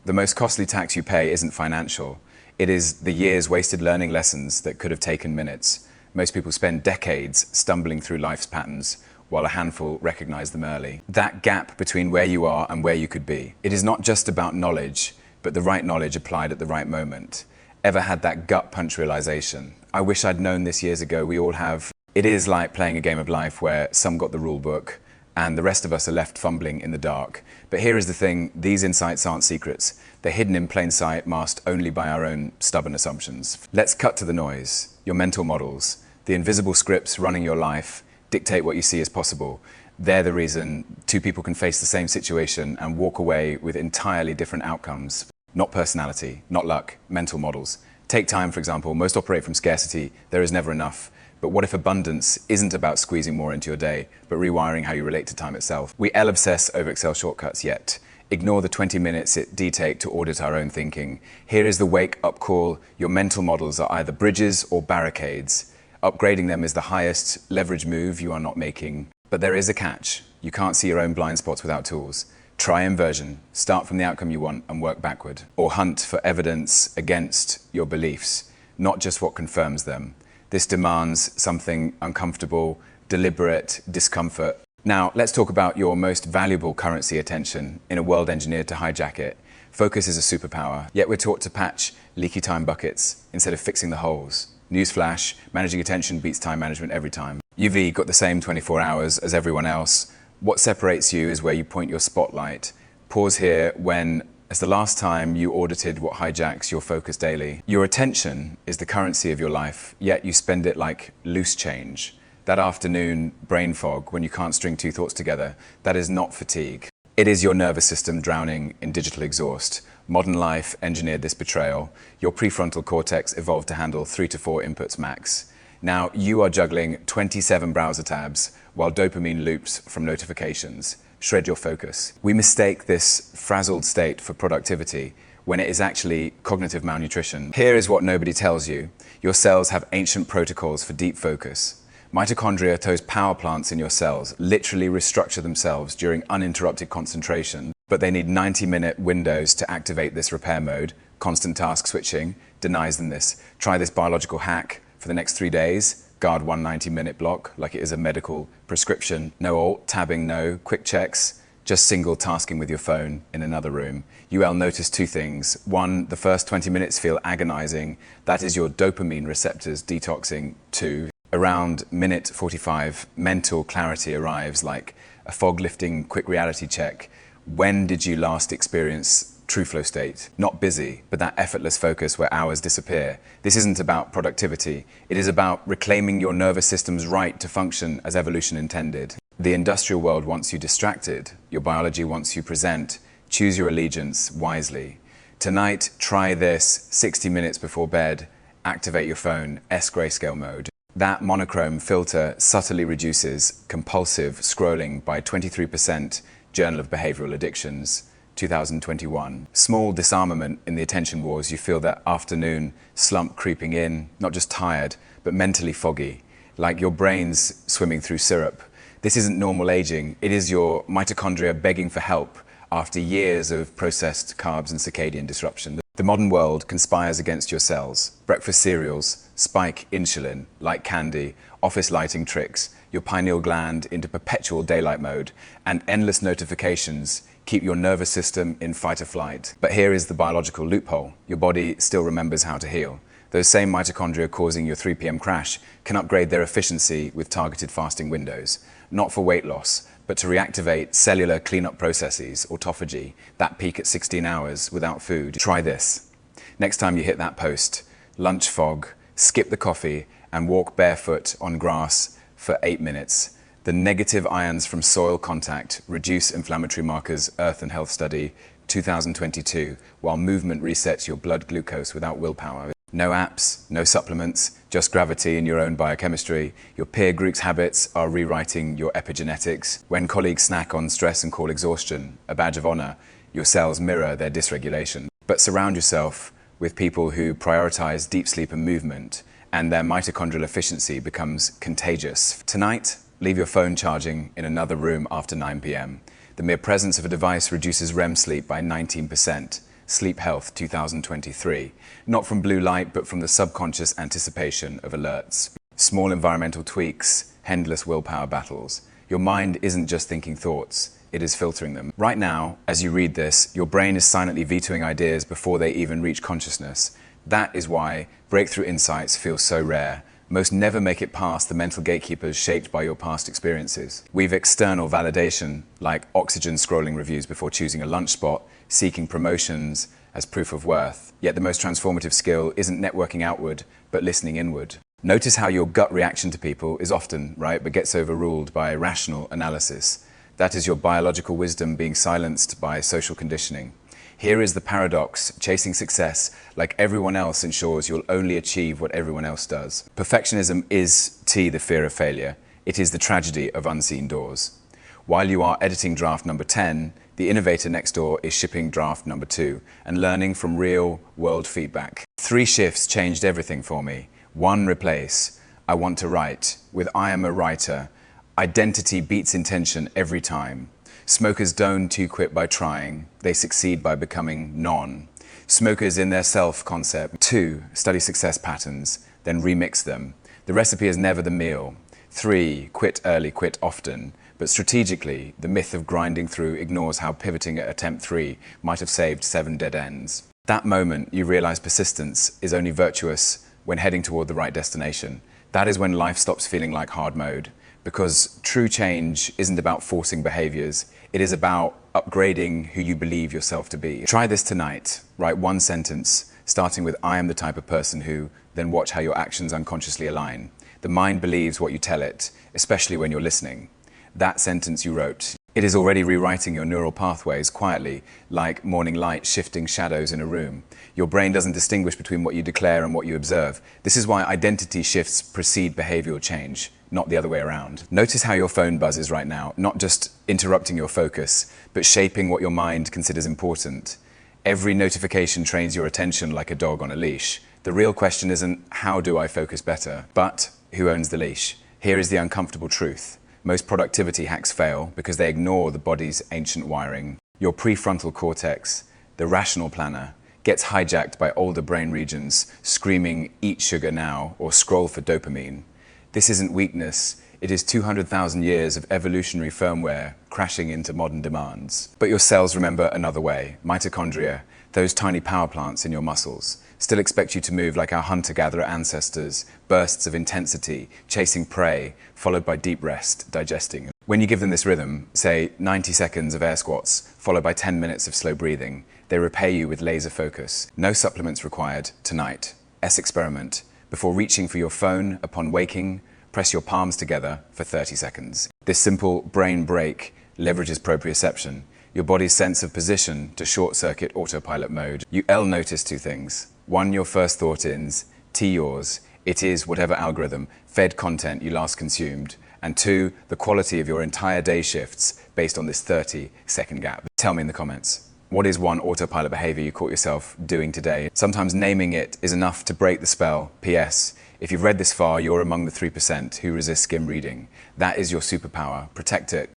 The most costly tax you pay isn't financial. It is the years wasted learning lessons that could have taken minutes. Most people spend decades stumbling through life's patterns, while a handful recognize them early. That gap between where you are and where you could be. It is not just about knowledge, but the right knowledge applied at the right moment. Ever had that gut punch realization? I wish I'd known this years ago. We all have. It is like playing a game of life where some got the rule book and the rest of us are left fumbling in the dark. But here is the thing, these insights aren't secrets. They're hidden in plain sight, masked only by our own stubborn assumptions. Let's cut to the noise. Your mental models, the invisible scripts running your life, dictate what you see as possible. They're the reason two people can face the same situation and walk away with entirely different outcomes. Not personality, not luck, mental models. Take time, for example. Most operate from scarcity. There is never enough. But what if abundance isn't about squeezing more into your day, but rewiring how you relate to time itself? We obsess over Excel shortcuts, yet ignore the 20 minutes it take to audit our own thinking. Here is the wake-up call. Your mental models are either bridges or barricades. Upgrading them is the highest leverage move you are not making. But there is a catch. You can't see your own blind spots without tools. Try inversion. Start from the outcome you want and work backward. Or hunt for evidence against your beliefs, not just what confirms them. This demands something uncomfortable, deliberate discomfort. Now, let's talk about your most valuable currency, attention, in a world engineered to hijack it. Focus is a superpower, yet we're taught to patch leaky time buckets instead of fixing the holes. Newsflash, managing attention beats time management every time. You've got the same 24 hours as everyone else. What separates you is where you point your spotlight. Pause here when, as the last time you audited what hijacks your focus daily. Your attention is the currency of your life, yet you spend it like loose change. That afternoon brain fog when you can't string two thoughts together, that is not fatigue. It is your nervous system drowning in digital exhaust. Modern life engineered this betrayal. Your prefrontal cortex evolved to handle 3 to 4 inputs max. Now you are juggling 27 browser tabs while dopamine loops from notifications shred your focus. We mistake this frazzled state for productivity when it is actually cognitive malnutrition. Here is what nobody tells you. Your cells have ancient protocols for deep focus. Mitochondria, those power plants in your cells, literally restructure themselves during uninterrupted concentration, but they need 90-minute windows to activate this repair mode. Constant task switching denies them this. Try this biological hack for the next 3 days. Guard one 90-minute block like it is a medical prescription. No alt, tabbing, no quick checks, just single tasking with your phone in another room. You'll notice 2 things. 1, the first 20 minutes feel agonizing. That is your dopamine receptors detoxing. 2, around minute 45, mental clarity arrives like a fog-lifting quick reality check. When did you last experience true flow state? Not busy, but that effortless focus where hours disappear. This isn't about productivity. It is about reclaiming your nervous system's right to function as evolution intended. The industrial world wants you distracted. Your biology wants you present. Choose your allegiance wisely. Tonight, try this 60 minutes before bed. Activate your phone, S-grayscale mode. That monochrome filter subtly reduces compulsive scrolling by 23%. Journal of Behavioral Addictions. 2021. Small disarmament in the attention wars. You feel that afternoon slump creeping in, not just tired, but mentally foggy, like your brain's swimming through syrup. This isn't normal aging. It is your mitochondria begging for help after years of processed carbs and circadian disruption. The modern world conspires against your cells. Breakfast cereals spike insulin like candy, office lighting tricks, your pineal gland into perpetual daylight mode, and endless notifications keep your nervous system in fight or flight. But here is the biological loophole. Your body still remembers how to heal. Those same mitochondria causing your 3 p.m. crash can upgrade their efficiency with targeted fasting windows. Not for weight loss, but to reactivate cellular cleanup processes, autophagy, that peak at 16 hours without food. Try this. Next time you hit that post, lunch fog, skip the coffee, and walk barefoot on grass for 8 minutes. The negative ions from soil contact reduce inflammatory markers, Earth and Health Study, 2022, while movement resets your blood glucose without willpower. No apps, no supplements, just gravity in your own biochemistry. Your peer group's habits are rewriting your epigenetics. When colleagues snack on stress and call exhaustion a badge of honor, your cells mirror their dysregulation. But surround yourself with people who prioritize deep sleep and movement, and their mitochondrial efficiency becomes contagious. Tonight, leave your phone charging in another room after 9 p.m. The mere presence of a device reduces REM sleep by 19%. Sleep Health 2023. Not from blue light, but from the subconscious anticipation of alerts. Small environmental tweaks, endless willpower battles. Your mind isn't just thinking thoughts, it is filtering them. Right now, as you read this, your brain is silently vetoing ideas before they even reach consciousness. That is why breakthrough insights feel so rare. Most never make it past the mental gatekeepers shaped by your past experiences. We've external validation, like oxygen scrolling reviews before choosing a lunch spot, seeking promotions as proof of worth. Yet the most transformative skill isn't networking outward, but listening inward. Notice how your gut reaction to people is often right, but gets overruled by rational analysis. That is your biological wisdom being silenced by social conditioning. Here is the paradox: chasing success like everyone else ensures you'll only achieve what everyone else does. Perfectionism is the fear of failure. It is the tragedy of unseen doors. While you are editing draft number 10, the innovator next door is shipping draft number 2 and learning from real world feedback. 3 shifts changed everything for me. 1, replace I want to write with I am a writer. Identity beats intention every time. Smokers don't quit by trying, they succeed by becoming non. Smokers in their self-concept. 2, study success patterns, then remix them. The recipe is never the meal. 3, quit early, quit often. But strategically, the myth of grinding through ignores how pivoting at attempt 3 might have saved 7 dead ends. That moment, you realize persistence is only virtuous when heading toward the right destination. That is when life stops feeling like hard mode. Because true change isn't about forcing behaviors, it is about upgrading who you believe yourself to be. Try this tonight. Write 1 sentence, starting with I am the type of person who, then watch how your actions unconsciously align. The mind believes what you tell it, especially when you're listening. That sentence you wrote, it is already rewriting your neural pathways quietly, like morning light shifting shadows in a room. Your brain doesn't distinguish between what you declare and what you observe. This is why identity shifts precede behavioral change, not the other way around. Notice how your phone buzzes right now, not just interrupting your focus, but shaping what your mind considers important. Every notification trains your attention like a dog on a leash. The real question isn't, how do I focus better? But, who owns the leash? Here is the uncomfortable truth. Most productivity hacks fail because they ignore the body's ancient wiring. Your prefrontal cortex, the rational planner, gets hijacked by older brain regions screaming, eat sugar now, or scroll for dopamine. This isn't weakness, it is 200,000 years of evolutionary firmware crashing into modern demands. But your cells remember another way. Mitochondria, those tiny power plants in your muscles, still expect you to move like our hunter-gatherer ancestors, bursts of intensity, chasing prey, followed by deep rest, digesting. When you give them this rhythm, say 90 seconds of air squats, followed by 10 minutes of slow breathing, they repay you with laser focus. No supplements required tonight. Experiment. Before reaching for your phone upon waking, press your palms together for 30 seconds. This simple brain break leverages proprioception, your body's sense of position, to short-circuit autopilot mode. You'll notice 2 things. 1, your first thought is yours. It is whatever algorithm fed content you last consumed. And 2, the quality of your entire day shifts based on this 30-second gap. Tell me in the comments. What is 1 autopilot behavior you caught yourself doing today? Sometimes naming it is enough to break the spell. P.S. If you've read this far, you're among the 3% who resist skim reading. That is your superpower. Protect it.